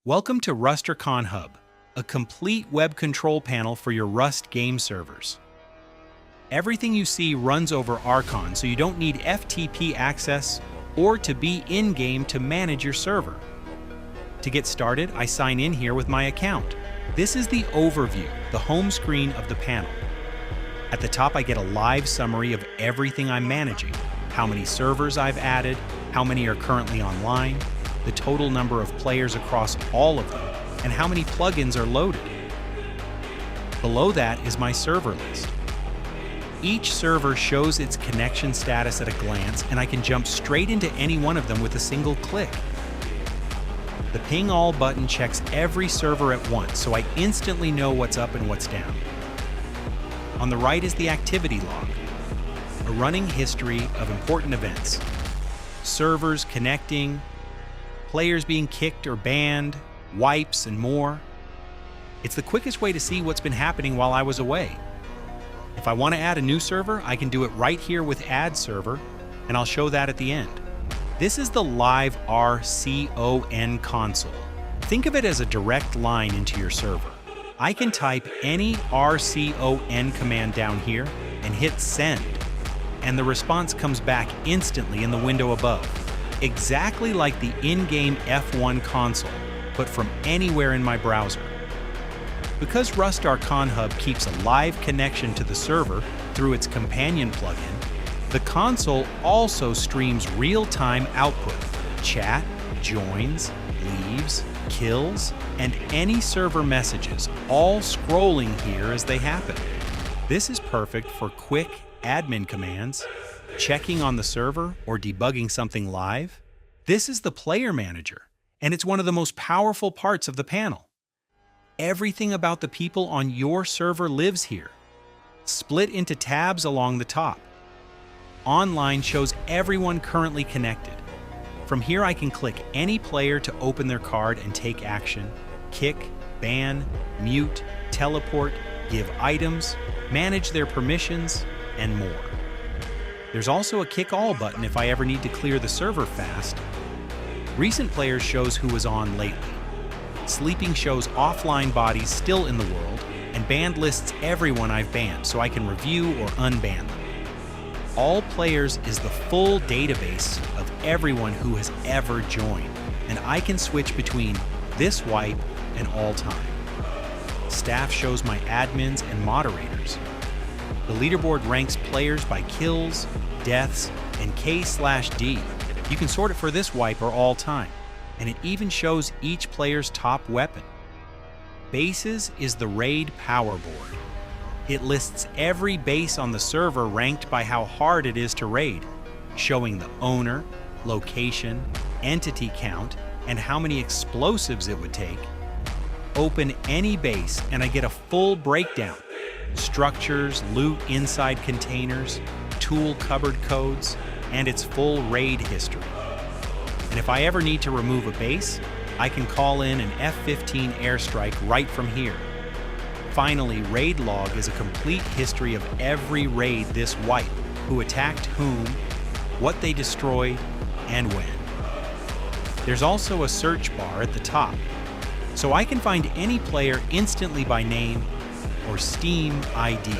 Welcome to RustRconHub, a complete web control panel for your Rust game servers. Everything you see runs over RCON, so you don't need FTP access or to be in-game to manage your server. To get started, I sign in here with my account. This is the overview, the home screen of the panel. At the top, I get a live summary of everything I'm managing, how many servers I've added, how many are currently online, the total number of players across all of them, and how many plugins are loaded. Below that is my server list. Each server shows its connection status at a glance, and I can jump straight into any one of them with a single click. The Ping All button checks every server at once, so I instantly know what's up and what's down. On the right is the activity log, a running history of important events. Servers connecting, players being kicked or banned, wipes, and more. It's the quickest way to see what's been happening while I was away. If I want to add a new server, I can do it right here with Add Server, and I'll show that at the end. This is the live RCON console. Think of it as a direct line into your server. I can type any RCON command down here and hit send, and the response comes back instantly in the window above. Exactly like the in-game F1 console, but from anywhere in my browser. Because RustRconHub keeps a live connection to the server through its companion plugin, the console also streams real-time output, chat, joins, leaves, kills, and any server messages, all scrolling here as they happen. This is perfect for quick admin commands, checking on the server, or debugging something live. This is the Player Manager, and it's one of the most powerful parts of the panel. Everything about the people on your server lives here, split into tabs along the top. Online shows everyone currently connected. From here, I can click any player to open their card and take action, kick, ban, mute, teleport, give items, manage their permissions, and more. There's also a Kick All button if I ever need to clear the server fast. Recent players shows who was on lately. Sleeping shows offline bodies still in the world, and banned lists everyone I've banned so I can review or unban them. All players is the full database of everyone who has ever joined, and I can switch between this wipe and all time. Staff shows my admins and moderators. The leaderboard ranks players by kills, deaths, and K/D. You can sort it for this wipe or all time, and it even shows each player's top weapon. Bases is the raid power board. It lists every base on the server ranked by how hard it is to raid, showing the owner, location, entity count, and how many explosives it would take. Open any base and I get a full breakdown. Structures, loot inside containers, tool cupboard codes, and its full raid history. And if I ever need to remove a base, I can call in an F-15 airstrike right from here. Finally, Raid Log is a complete history of every raid this wipe, who attacked whom, what they destroyed, and when. There's also a search bar at the top, so I can find any player instantly by name or Steam ID.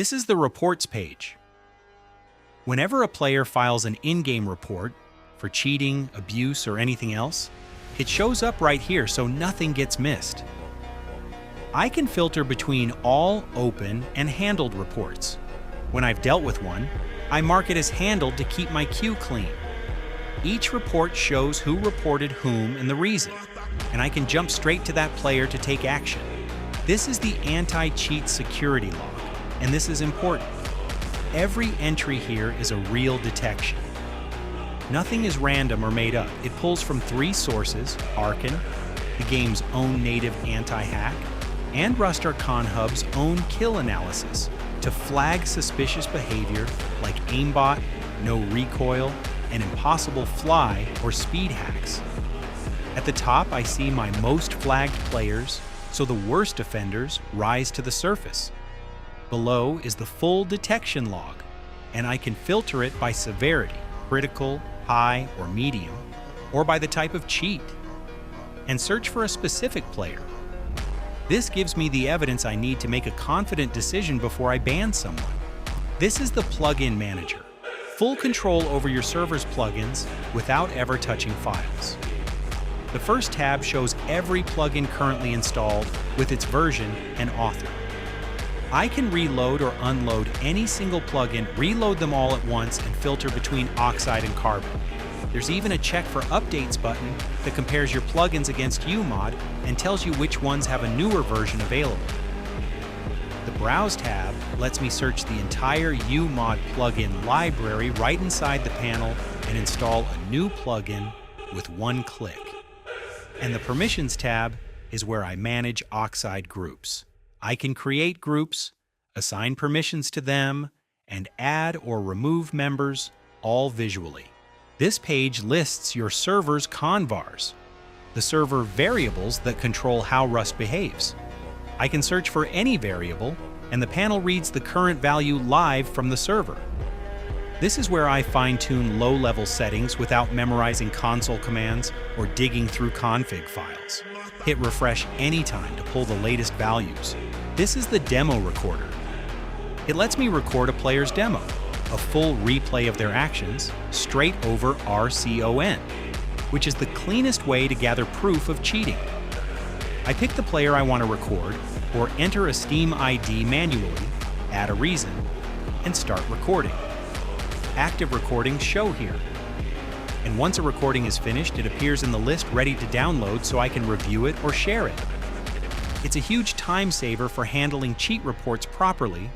This is the reports page. Whenever a player files an in-game report for cheating, abuse, or anything else, it shows up right here so nothing gets missed. I can filter between all open and handled reports. When I've dealt with one, I mark it as handled to keep my queue clean. Each report shows who reported whom and the reason, and I can jump straight to that player to take action. This is the anti-cheat security log, and this is important. Every entry here is a real detection. Nothing is random or made up. It pulls from 3 sources: RCON, the game's own native anti-hack, and RustRconHub's own kill analysis to flag suspicious behavior like aimbot, no recoil, and impossible fly or speed hacks. At the top, I see my most flagged players, so the worst offenders rise to the surface. Below is the full detection log, and I can filter it by severity, critical, high, or medium, or by the type of cheat, and search for a specific player. This gives me the evidence I need to make a confident decision before I ban someone. This is the plugin manager, full control over your server's plugins without ever touching files. The first tab shows every plugin currently installed with its version and author. I can reload or unload any single plugin, reload them all at once, and filter between Oxide and Carbon. There's even a check for updates button that compares your plugins against uMod and tells you which ones have a newer version available. The Browse tab lets me search the entire uMod plugin library right inside the panel and install a new plugin with one click. And the Permissions tab is where I manage Oxide groups. I can create groups, assign permissions to them, and add or remove members, all visually. This page lists your server's Convars, the server variables that control how Rust behaves. I can search for any variable, and the panel reads the current value live from the server. This is where I fine-tune low-level settings without memorizing console commands or digging through config files. Hit refresh anytime to pull the latest values. This is the demo recorder. It lets me record a player's demo, a full replay of their actions, straight over RCON, which is the cleanest way to gather proof of cheating. I pick the player I want to record, or enter a Steam ID manually, add a reason, and start recording. Active recordings show here. And once a recording is finished, it appears in the list ready to download so I can review it or share it. It's a huge time saver for handling cheat reports properly.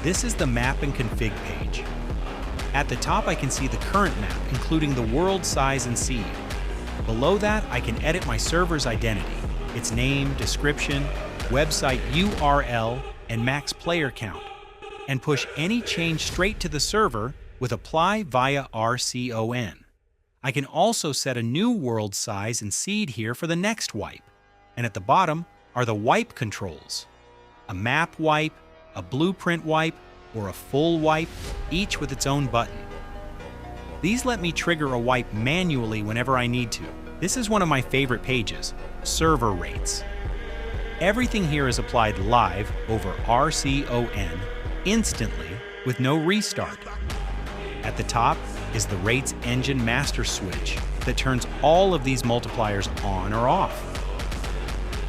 This is the map and config page. At the top, I can see the current map, including the world size and seed. Below that, I can edit my server's identity, its name, description, website URL, and max player count, and push any change straight to the server with apply via RCON. I can also set a new world size and seed here for the next wipe. And at the bottom are the wipe controls: a map wipe, a blueprint wipe, or a full wipe, each with its own button. These let me trigger a wipe manually whenever I need to. This is one of my favorite pages, server rates. Everything here is applied live over RCON instantly with no restart. At the top is the rates engine master switch that turns all of these multipliers on or off.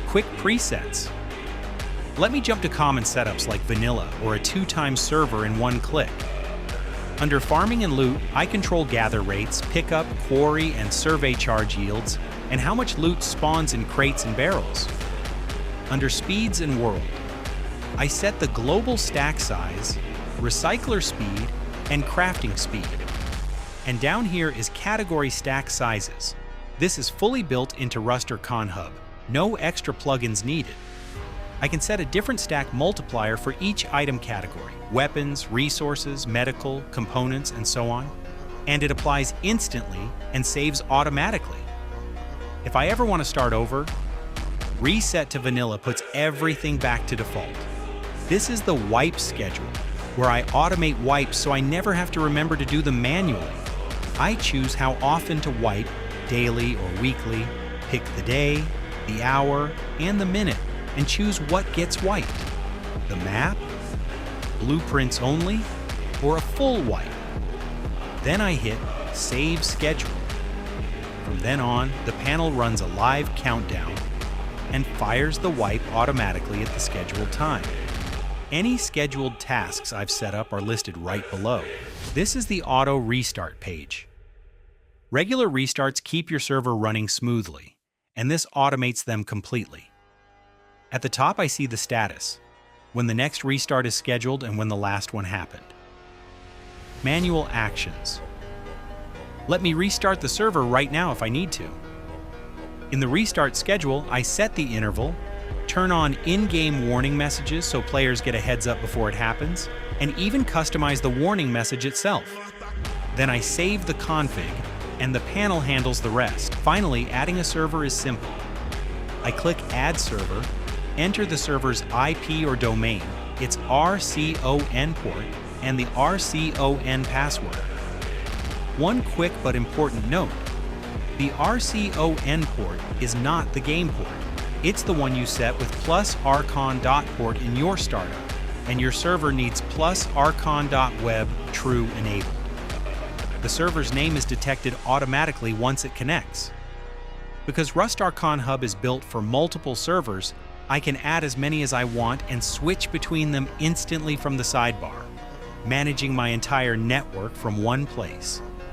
Quick presets. Let me jump to common setups like vanilla or a 2x server in one click. Under farming and loot, I control gather rates, pickup, quarry, and survey charge yields, and how much loot spawns in crates and barrels. Under speeds and world, I set the global stack size, recycler speed, and crafting speed. And down here is category stack sizes, This is fully built into RustRconHub. No extra plugins needed. I can set a different stack multiplier for each item category: weapons, resources, medical, components, and so on. And it applies instantly and saves automatically. If I ever want to start over, Reset to Vanilla puts everything back to default. This is the wipe schedule, where I automate wipes so I never have to remember to do them manually. I choose how often to wipe, daily or weekly, pick the day, the hour, and the minute, and choose what gets wiped: the map, blueprints only, or a full wipe. Then I hit Save Schedule. From then on, the panel runs a live countdown and fires the wipe automatically at the scheduled time. Any scheduled tasks I've set up are listed right below. This is the auto restart page. Regular restarts keep your server running smoothly, and this automates them completely. At the top, I see the status, when the next restart is scheduled and when the last one happened. Manual actions. Let me restart the server right now if I need to. In the restart schedule, I set the interval, turn on in-game warning messages so players get a heads up before it happens, and even customize the warning message itself. Then I save the config, and the panel handles the rest. Finally, adding a server is simple. I click Add Server, enter the server's IP or domain, its RCON port, and the RCON password. One quick but important note: the RCON port is not the game port. It's the one you set with +RCON.port in your startup, and your server needs +RCON.web true enabled. The server's name is detected automatically once it connects. Because RustRconHub is built for multiple servers, I can add as many as I want and switch between them instantly from the sidebar, managing my entire network from one place.